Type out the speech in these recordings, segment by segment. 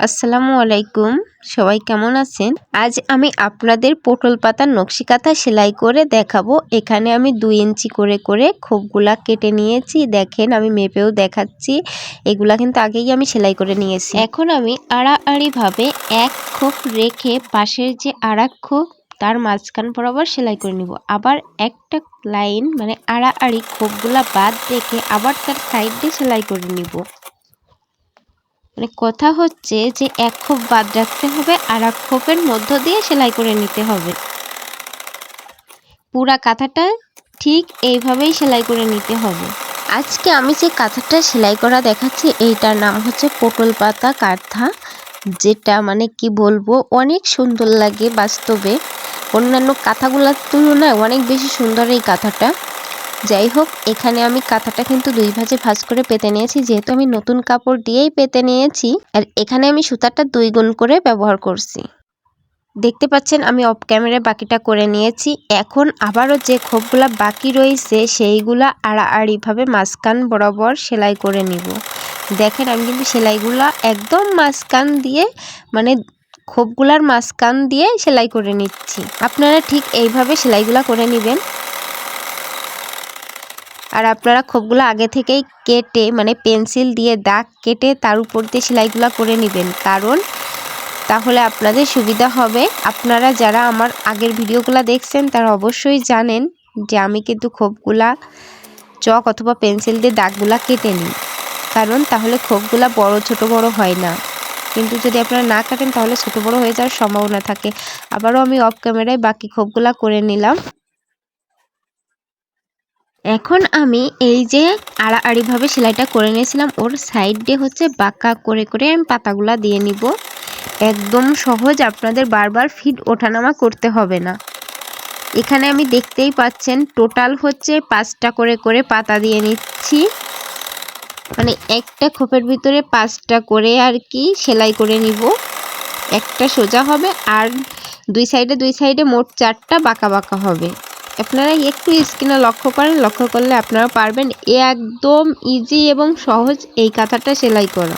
আসসালামু আলাইকুম। সবাই কেমন আছেন? আজ আমি আপনাদের পটল পাতার নকশি কাঁথা সেলাই করে দেখাবো। এখানে আমি 2 ইঞ্চি করে খোপগুলা কেটে নিয়েছি। দেখেন আমি মেপেও দেখাচ্ছি। এগুলা কিন্তু আগেই আমি সেলাই করে নিয়েছি। এখন আমি আড়াআড়িভাবে এক খোপ রেখে পাশের যে আরেক খোপ তার মাঝখান বরাবর সেলাই করে নিব। আবার একটা লাইন মানে আড়াআড়ি খোপগুলা বাদ রেখে আবার তার সাইড দিয়ে সেলাই করে নিব। মানে কথা হচ্ছে যে এক খোপ বাদ রাখতে হবে আর এক খোপের মধ্য দিয়ে সেলাই করে নিতে হবে। পুরা কাঁথাটা ঠিক এইভাবেই সেলাই করে নিতে হবে। আজকে আমি যে কাঁথাটা সেলাই করা দেখাচ্ছি এইটার নাম হচ্ছে পটল পাতা কাঁথা, যেটা মানে কি বলবো অনেক সুন্দর লাগে বাস্তবে। অন্যান্য কাঁথাগুলোর তুলনায় অনেক বেশি সুন্দর এই কাঁথাটা। যাই হোক, এখানে আমি কাঁথাটা কিন্তু 2 ভাঁজে ভাঁজ করে পেতে নিয়েছি, যেহেতু আমি নতুন কাপড় দিয়েই পেতে নিয়েছি। আর এখানে আমি সুতাটা 2 গুণ করে ব্যবহার করছি। দেখতে পাচ্ছেন আমি অফ ক্যামেরায় বাকিটা করে নিয়েছি। এখন আবারও যে খোপগুলা বাকি রয়েছে সেইগুলা আড়াআড়িভাবে মাঝখান বরাবর সেলাই করে নিব। দেখেন আমি কিন্তু সেলাইগুলা একদম মাঝখান দিয়ে মানে খোপগুলার মাঝখান দিয়ে সেলাই করে নিচ্ছি। আপনারা ঠিক এইভাবে সেলাইগুলা করে নেবেন। আর আপনারা খোপগুলো আগে থেকেই কেটে মানে পেন্সিল দিয়ে দাগ কেটে তার উপর দিয়ে সেলাইগুলো করে নেবেন, কারণ তাহলে আপনাদের সুবিধা হবে। আপনারা যারা আমার আগের ভিডিওগুলো দেখছেন তারা অবশ্যই জানেন যে আমি কিন্তু খোপগুলা চক অথবা পেন্সিল দিয়ে দাগগুলা কেটে নিই, কারণ তাহলে খোপগুলা ছোট বড় হয় না। কিন্তু যদি আপনারা না কাটেন তাহলে ছোট বড় হয়ে যাওয়ার সম্ভাবনা থাকে। আবারও আমি অফ ক্যামেরায় বাকি খোপগুলা করে নিলাম। এখন আমি এই যে আড়াআড়িভাবে সেলাইটা করে নিয়েছিলাম ওর সাইড দিয়ে হচ্ছে বাঁকা করে আমি পাতাগুলা দিয়ে নিব। একদম সহজ, আপনাদের বারবার ফিট ওঠানামা করতে হবে না। এখানে আমি দেখতেই পাচ্ছেন টোটাল হচ্ছে 5টা করে পাতা দিয়ে নিচ্ছি, মানে একটা খোপের ভিতরে 5টা করে আর কি সেলাই করে নিব। একটা সোজা হবে আর দুই সাইডে মোট 4টা বাঁকা হবে। আপনারা একটু স্ক্রিনে লক্ষ্য করেন, লক্ষ্য করলে আপনারা পারবেন একদম ইজি এবং সহজ এই কাঁথাটা সেলাই করা।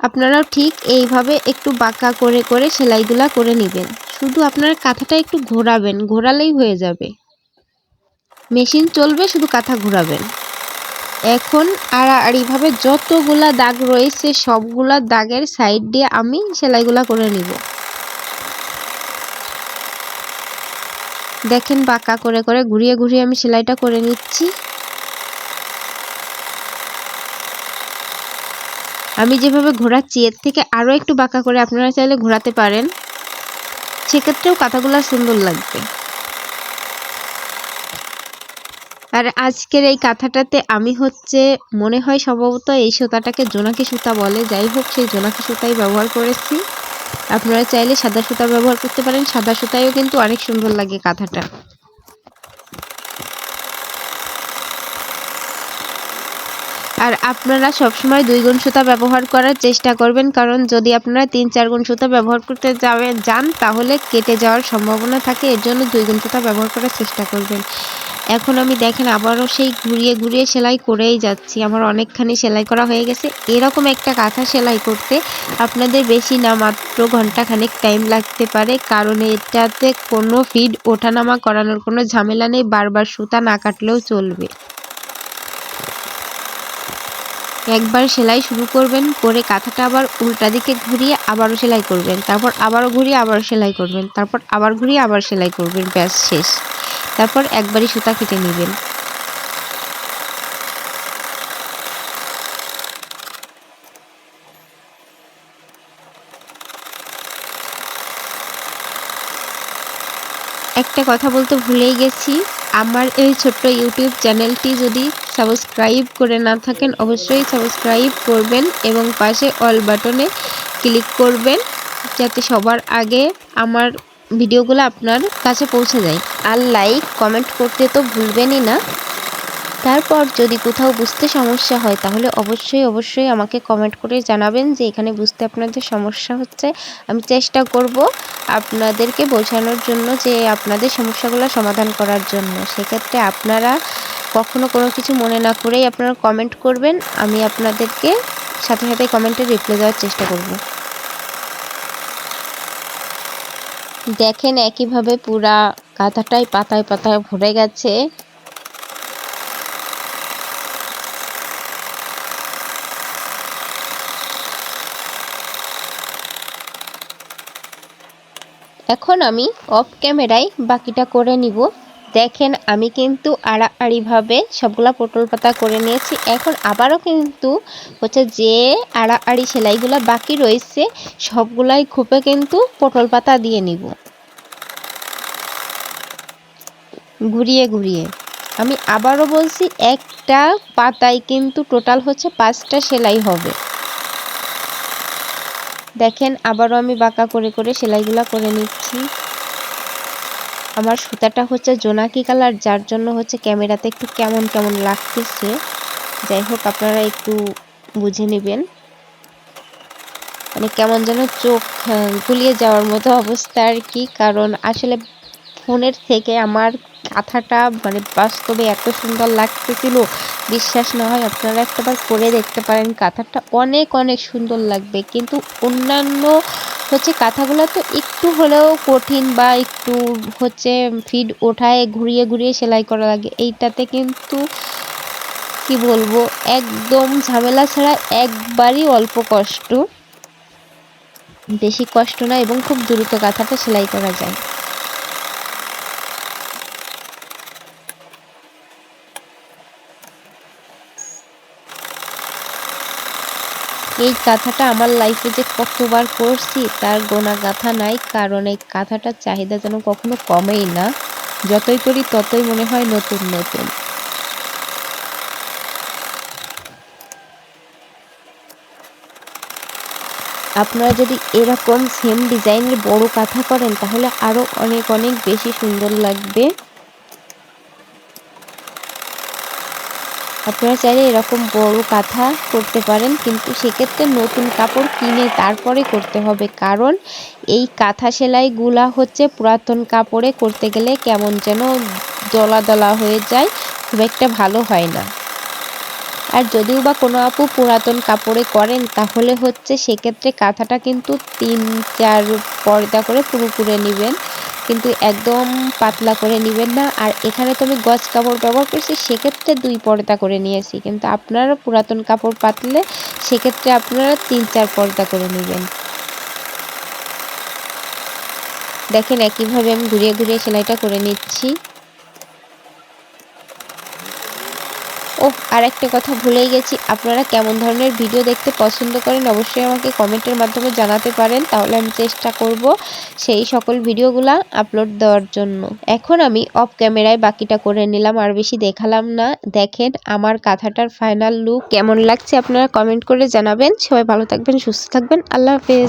আপনারাও ঠিক এইভাবে একটু বাঁকা করে সেলাইগুলা করে নেবেন। শুধু আপনারা কাঁথাটা একটু ঘোরাবেন, ঘোরালেই হয়ে যাবে। মেশিন চলবে, শুধু কাঁথা ঘোরাবেন। এখন আড়াআড়িভাবে যতগুলা দাগ রয়েছে সবগুলা দাগের সাইড দিয়ে আমি সেলাইগুলা করে নিব। দেখেন বাঁকা করে ঘুরিয়ে আমি সেলাইটা করে নিচ্ছি। আমি যেভাবে ঘোরাচ্ছি এর থেকে আরো একটু বাঁকা করে আপনারা চাইলে ঘোরাতে পারেন, সেক্ষেত্রেও কাঁথাগুলা সুন্দর লাগবে। আর আজকের এই কাঁথাটাতে আমি হচ্ছে মনে হয় সম্ভবত এই সুতাটাকে জোনাকি সুতা বলে, যাই হোক সেই জোনাকি সুতাই ব্যবহার করেছি। আপনারা চাইলে সাদা সুতা ব্যবহার করতে পারেন, সাদা সুতায়ও কিন্তু অনেক সুন্দর লাগে কাঁথাটা। আর আপনারা সবসময় 2 গুণ সুতা ব্যবহার করার চেষ্টা করবেন, কারণ যদি আপনারা 3-4 গুণ সুতা ব্যবহার করতে যান তাহলে কেটে যাওয়ার সম্ভাবনা থাকে। এর জন্য 2 গুণ সুতা ব্যবহার করার চেষ্টা করবেন। এখন আমি দেখেন আবারও সেই ঘুরিয়ে সেলাই করেই যাচ্ছি। আমার অনেকখানি সেলাই করা হয়ে গেছে। এরকম একটা কাঁথা সেলাই করতে আপনাদের বেশি না মাত্র ঘন্টাখানেক টাইম লাগতে পারে, কারণ এটাতে কোনো ফিড ওঠানামা করানোর কোনো ঝামেলা নেই, বারবার সুতা না কাটলেও চলবে। একবার সেলাই শুরু করবেন, করে কাঁথাটা আবার উল্টা দিকে ঘুরিয়ে আবারও সেলাই করবেন, তারপর আবারও ঘুরিয়ে আবার সেলাই করবেন, তারপর আবার ঘুরিয়ে আবার সেলাই করবেন, ব্যাস শেষ। তারপর একবারই সুতা কেটে নেবেন। একটা কথা বলতে ভুলেই গেছি, আমার এই ছোট্ট ইউটিউব চ্যানেলটি যদি সাবস্ক্রাইব করে না থাকেন অবশ্যই সাবস্ক্রাইব করবেন এবং পাশে অল বাটনে ক্লিক করবেন, যাতে সবার আগে আমার ভিডিওগুলো আপনার কাছে পৌঁছে যায়। আর লাইক কমেন্ট করতে তো ভুলবেনই না। তারপর যদি কোথাও বুঝতে সমস্যা হয় তাহলে অবশ্যই আমাকে কমেন্ট করে জানাবেন যে এখানে বুঝতে আপনাদের সমস্যা হচ্ছে। আমি চেষ্টা করব আপনাদেরকে বোঝানোর জন্য, যে আপনাদের সমস্যাগুলো সমাধান করার জন্য। সেক্ষেত্রে আপনারা কখনো কোনো কিছু মনে না করেই আপনারা কমেন্ট করবেন, আমি আপনাদেরকে সাথে সাথে কমেন্টে রিপ্লাই দেওয়ার চেষ্টা করব। দেখেন একইভাবে পুরা কাঁথাটাই পাতায় পাতায় ভরে গেছে। এখন আমি অফ ক্যামেরায় বাকিটা করে নিব। দেখেন আমি কিন্তু আড়াআড়িভাবে সবগুলা পটল পাতা করে নিয়েছি। এখন আবারও কিন্তু হচ্ছে যে আড়াআড়ি সেলাইগুলো বাকি রয়েছে সবগুলাই খুপে কিন্তু পটল পাতা দিয়ে নিব ঘুরিয়ে ঘুরিয়ে। আমি আবারও বলছি, একটা পাতায় কিন্তু টোটাল হচ্ছে 5টা সেলাই হবে। দেখেন আবারও আমি বাঁকা করে করে সেলাইগুলো করে নিচ্ছি। আমার সুতাটা হচ্ছে জোনাকি কালার, যার জন্য হচ্ছে ক্যামেরাতে একটু কেমন কেমন লাগতেছে। যাই হোক আপনারা একটু বুঝে নেবেন। মানে কেমন যেন চোখ গুলিয়ে যাওয়ার মতো অবস্থা আর কি। কারণ আসলে ফোনের থেকে আমার কাঁথাটা মানে বাস্তবে এত সুন্দর লাগতেছিল, বিশ্বাস না হয় আপনারা একটাবার করে দেখতে পারেন। কাঁথাটা অনেক অনেক সুন্দর লাগবে। কিন্তু অন্যান্য হচ্ছে কাঁথাগুলো তো একটু হলেও কঠিন বা একটু হচ্ছে ফিড ওঠায় ঘুরিয়ে ঘুরিয়ে সেলাই করা লাগে। এইটাতে কিন্তু কি বলবো, একদম ঝামেলা ছাড়া একবারই অল্প কষ্ট, বেশি কষ্ট না, এবং খুব দ্রুত কাঁথাটা সেলাই করা যায়। এই কাঁথাটা আমার লাইফে যে কতবার করছি তার গোনা গাথা নাই। কারণ এই কাঁথাটার চাহিদা যেন কখনো কমেই না, যতই করি ততই মনে হয় নতুন নতুন। আপনারা যদি এরকম সেম ডিজাইনের বড় কাঁথা করেন তাহলে আরো অনেক অনেক বেশি সুন্দর লাগবে। আপনারা চাইলে এরকম বড় কাঁথা করতে পারেন, কিন্তু সেক্ষেত্রে নতুন কাপড় কিনে তারপরে করতে হবে। কারণ এই কাঁথা সেলাইগুলা হচ্ছে পুরাতন কাপড়ে করতে গেলে কেমন যেন দলা দলা হয়ে যায়, খুব একটা ভালো হয় না। আর যদিও বা কোনো আপু পুরাতন কাপড়ে করেন তাহলে হচ্ছে সেক্ষেত্রে কাঁথাটা কিন্তু 3-4 পর্দা করে পুরো করে নেবেন, কিন্তু একদম পাতলা করে নেবেন না। আর এখানে তো আমি গজ কাপড় ব্যবহার করছি, সেক্ষেত্রে 2 পর্দা করে নিয়েছি, কিন্তু আপনারা পুরাতন কাপড় পাতলে সেক্ষেত্রে আপনারা 3-4 পর্দা করে নেবেন। দেখেন একইভাবে আমি ঘুরিয়ে ঘুরিয়ে সেলাইটা করে নিচ্ছি। আর একটা কথা ভুলেই গেছি, আপনারা কেমন ধরনের ভিডিও দেখতে পছন্দ করেন অবশ্যই আমাকে কমেন্টের মাধ্যমে জানাতে পারেন, তাহলে আমি চেষ্টা করব সেই সকল ভিডিওগুলা আপলোড দেওয়ার জন্য। এখন আমি অফ ক্যামেরায় বাকিটা করে নিলাম, আর বেশি দেখালাম না। দেখেন আমার কাঁথাটার ফাইনাল লুক কেমন লাগছে আপনারা কমেন্ট করে জানাবেন। সবাই ভালো থাকবেন, সুস্থ থাকবেন, আল্লাহ হাফেজ।